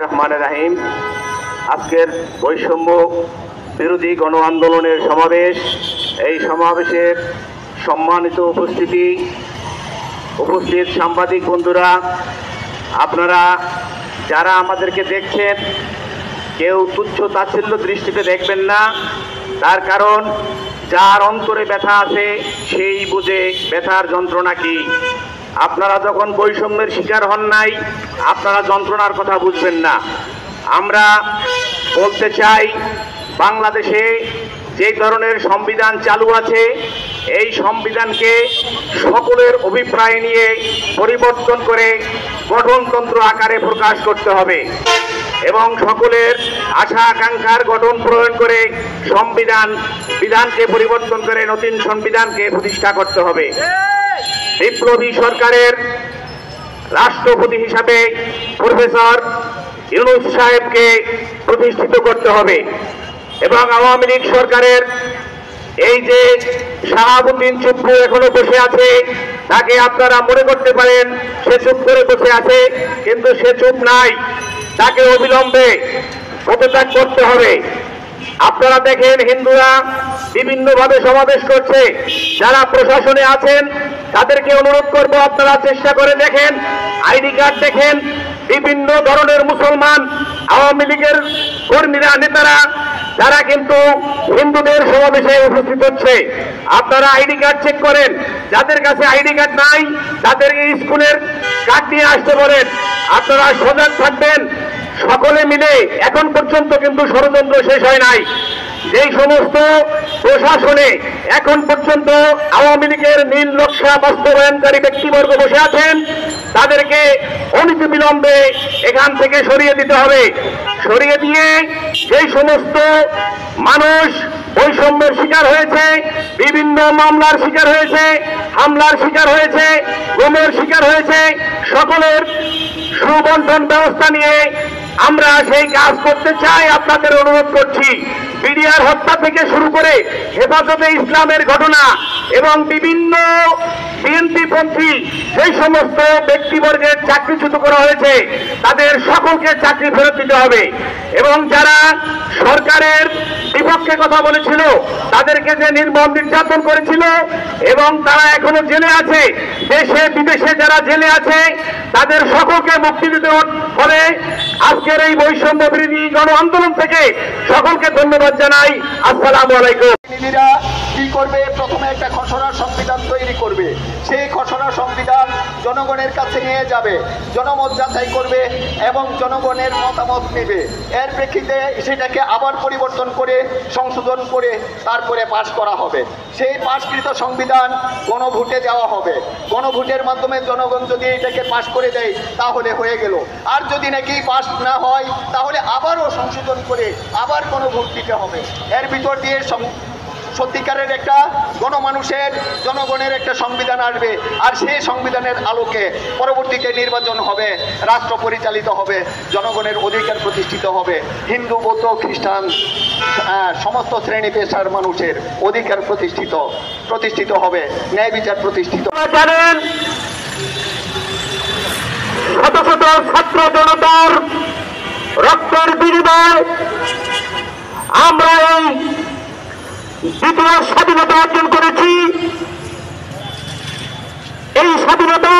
রহমানির রহিম। আজকের বৈষম্য বিরোধী গণ আন্দোলনের সমাবেশ, এই সমাবেশের সম্মানিত উপস্থিত সাংবাদিক বন্ধুরা, আপনারা যারা আমাদেরকে দেখছেন, কেউ তুচ্ছ তাচ্ছিল্য দৃষ্টিতে দেখবেন না। তার কারণ, যার অন্তরে ব্যথা আছে সেই বুঝে ব্যথার যন্ত্রণা কি। আপনারা যখন বৈষম্যের শিকার হন নাই, আপনারা যন্ত্রণার কথা বুঝবেন না। আমরা বলতে চাই, বাংলাদেশে যে ধরনের সংবিধান চালু আছে, এই সংবিধানকে সকলের অভিপ্রায় নিয়ে পরিবর্তন করে গঠনতন্ত্র আকারে প্রকাশ করতে হবে এবং সকলের আশা আকাঙ্ক্ষার গঠন প্রয়োগ করে বিধানকে পরিবর্তন করে নতুন সংবিধানকে প্রতিষ্ঠা করতে হবে। বিপ্লবী সরকারের রাষ্ট্রপতি হিসাবে প্রফেসর ইউনূস সাহেবকে প্রতিষ্ঠিত করতে হবে এবং আওয়ামী লীগ সরকারের এই যে শাহাবুদ্দিন চুপ্পু এখনো বসে আছে, তাকে আপনারা মনে করতে পারেন সে চুপ করে বসে আছে, কিন্তু সে চুপ নাই। তাকে অবিলম্বে পদত্যাগ করতে হবে। আপনারা দেখেন, হিন্দুরা বিভিন্নভাবে সমাবেশ করছে। যারা প্রশাসনে আছেন তাদেরকে অনুরোধ করব, আপনারা চেষ্টা করে দেখেন, আইডি কার্ড দেখেন। বিভিন্ন ধরনের মুসলমান আওয়ামী লীগের কর্মীরা, নেতারা, তারা কিন্তু হিন্দুদের সমাবেশে উপস্থিত হচ্ছে। আপনারা আইডি কার্ড চেক করেন। যাদের কাছে আইডি কার্ড নাই তাদেরকে স্কুলের কার্ড নিয়ে আসতে বলেন। আপনারা সজাগ থাকবেন। সকলে মিলে, এখন পর্যন্ত কিন্তু ষড়যন্ত্র শেষ হয় নাই। যেই সমস্ত প্রশাসনে এখন পর্যন্ত আওয়ামী লীগের নীল নকশা বাস্তবায়নকারী ব্যক্তিবর্গ বসে আছেন, তাদেরকে অনতিবিলম্বে এখান থেকে সরিয়ে দিতে হবে। সরিয়ে দিয়ে যেই সমস্ত মানুষ বৈষম্যের শিকার হয়েছে, বিভিন্ন মামলার শিকার হয়েছে, হামলার শিকার হয়েছে, গুমের শিকার হয়েছে, সকলের সুবন্টন ব্যবস্থা নিয়ে আমরা সেই কাজ করতে চাই। আপনাদের অনুরোধ করছি, বিডিআর হত্যা থেকে শুরু করে হেফাজতে ইসলামের ঘটনা এবং বিভিন্ন বিএনপিপন্থী সেই সমস্ত ব্যক্তিবর্গের চাকরিচ্যুত করা হয়েছে, তাদের সকলকে চাকরি ফেরত দিতে হবে এবং যারা সরকারের বিপক্ষে কথা বলেছিল তাদেরকে যে নির্মম নির্যাতন করেছিল এবং তারা এখনো জেলে আছে, দেশে বিদেশে যারা জেলে আছে, তাদের সকলকে মুক্তি দিতে হবে। আজকের এই বৈষম্য বিরোধী গণ আন্দোলন থেকে সকলকে ধন্যবাদ জানাই। আসসালামু আলাইকুম। প্রতিনিধিরা কি করবে? প্রথমে একটা খসড়া সংবিধান তৈরি করবে। সেই খসড়া সংবিধান জনগণের কাছে নিয়ে যাবে, জনমত যাচাই করবে এবং জনগণের মতামত নেবে। এর প্রেক্ষিতে সেটাকে আবার পরিবর্তন করে সংশোধন করে তারপরে পাশ করা হবে। সেই পাশকৃত সংবিধান গণভোটে দেওয়া হবে। গণভোটের মাধ্যমে জনগণ যদি এটাকে পাশ করে দেয় তাহলে হয়ে গেল। আর যদি নাকি পাশ না হয় তাহলে আবারও সংশোধন করে আবার গণভোট দিতে হবে। এর ভিতর দিয়ে সত্যিকারের একটা জনগণের একটা সংবিধান আসবে। আর সেই সংবিধানের আলোকে পরবর্তীতে নির্বাচন হবে, রাষ্ট্র পরিচালিত হবে, জনগণের অধিকার প্রতিষ্ঠিত হবে, হিন্দু বৌদ্ধ খ্রিস্টান সমস্ত শ্রেণী পেশার মানুষের অধিকার প্রতিষ্ঠিত হবে, ন্যায় বিচার প্রতিষ্ঠিত। জানেন, শত শত ছাত্র জনতার রক্তের বিনিময়ে আমরা এই দ্বিতীয় স্বাধীনতা অর্জন করেছি। এই স্বাধীনতা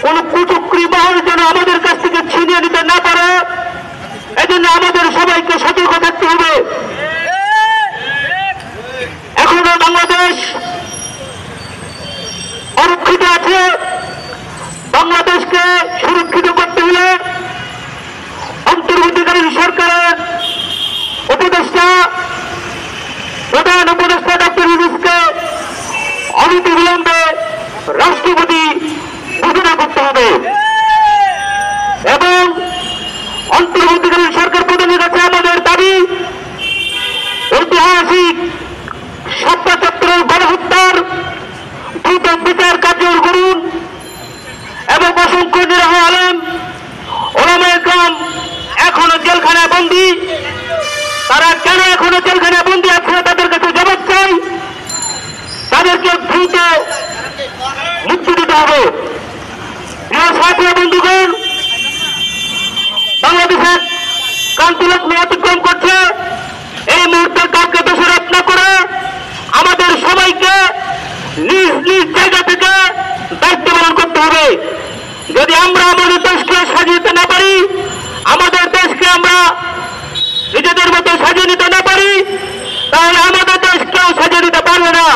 কোন কুচক্রী বাহন যেন আমাদের কাছ থেকে ছিনিয়ে নিতে না পারে, এজন্য আমাদের সবাইকে সতর্ক থাকতে হবে। এখনো বাংলাদেশ অরক্ষিত আছে। বাংলাদেশকে সুরক্ষিত করতে হলে অন্তর্বর্তীকালীন সরকারের প্রধান উপদেষ্টা ডক্টর ইউনূসকে অনতিবিলম্বে রাষ্ট্রপতি ঘোষণা করতে হবে এবং অন্তর্বর্তীকালীন সরকার প্রধানের কাছে আমাদের দাবি, ঐতিহাসিক ৭৭ গণহত্যার দ্রুত বিচার কার্যকর করুন এবং অসংখ্য নিরীহ আলেম ওলামায়ে কেরাম এখনো জেলখানায় বন্দী। তারা কেন এখনো জেলখানায় বন্দী আছে তাদের কাছে জবাব চাই। তাদেরকে দ্রুত মুক্তি দিতে হবে। প্রিয় সাথী বন্ধুগণ, শেখ কান্তিলক্ষ্মী অতিক্রম করছে। এই মুহূর্তে কাউকে দোষারোপ না করে আমাদের সবাইকে নিজ নিজ জায়গা থেকে দায়িত্ব পালন করতে হবে। যদি আমরা আমাদের দেশকে সাজিয়ে নিতে না পারি, আমাদের দেশকে আমরা নিজেদের মতো সাজিয়ে নিতে না পারি, তাহলে আমাদের দেশ কেউ সাজিয়ে নিতে পারবে না।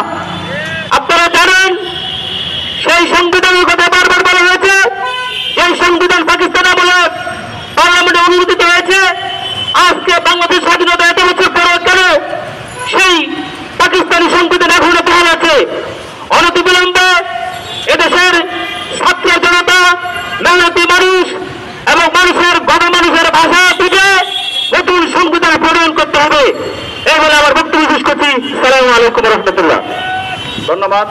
আপনারা জানেন সেই সংবিধানের কথা বারবার বলা হয়েছে, যে সংবিধান পাকিস্তান আমলে পার্লামেন্টে অনুমোদিত হয়েছে। আজকে বাংলাদেশ স্বাধীনতা এত বছর পরে কেন সেই পাকিস্তানি সংবিধান এখনো বহাল আছে? অনতিবিলম্বে এদেশের ছাত্র জনতা, মেহনতি মানুষ এবং মানুষের গণমানুষের ভাষা বুঝে নতুন সংবিধান প্রণয়ন করতে হবে। এই বলে আমার বক্তব্য শেষ করছি। আসসালামু আলাইকুম রহমতুল্লাহ। ধন্যবাদ।